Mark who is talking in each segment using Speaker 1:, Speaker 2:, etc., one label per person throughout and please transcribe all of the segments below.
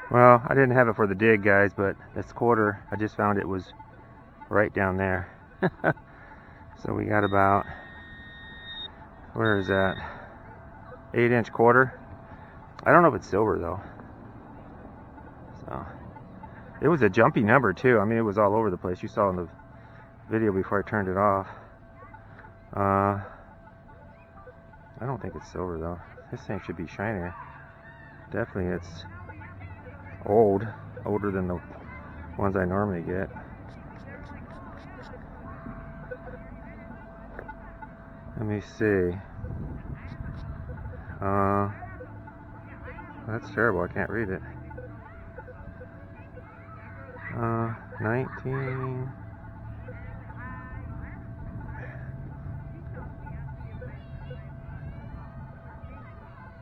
Speaker 1: Well, I didn't have it for the dig, guys, but this quarter, I just found it was right down there. So we got about, where is that? 8-inch quarter. I don't know if it's silver though. So it was a jumpy number too. I mean, it was all over the place. You saw in the video before I turned it off. I don't think it's silver though. This thing should be shinier. Definitely it's older than the ones I normally get. Let me see. That's terrible. I can't read it. 19.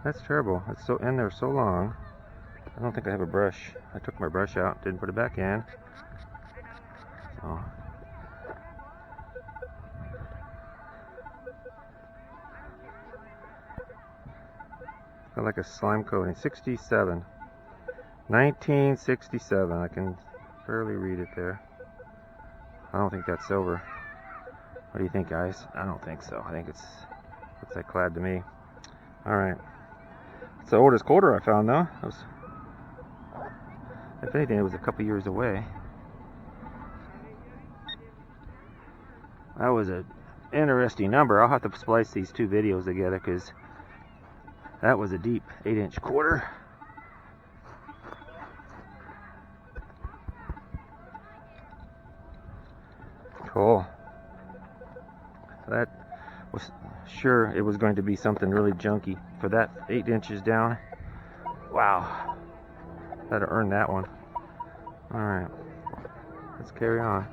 Speaker 1: That's terrible. It's so in there so long. I don't think I have a brush. I took my brush out, didn't put it back in. So. Got like a slime coating. 67. 1967. I can barely read it there. I don't think that's silver. What do you think, guys? I don't think so. I think it's looks like clad to me. Alright. It's the oldest quarter I found though. If anything, it was a couple years away. That was an interesting number. I'll have to splice these two videos together because that was a deep 8-inch quarter. Cool. That was sure it was going to be something really junky for that 8 inches down. Wow. Had to earn that one. Alright. Let's carry on.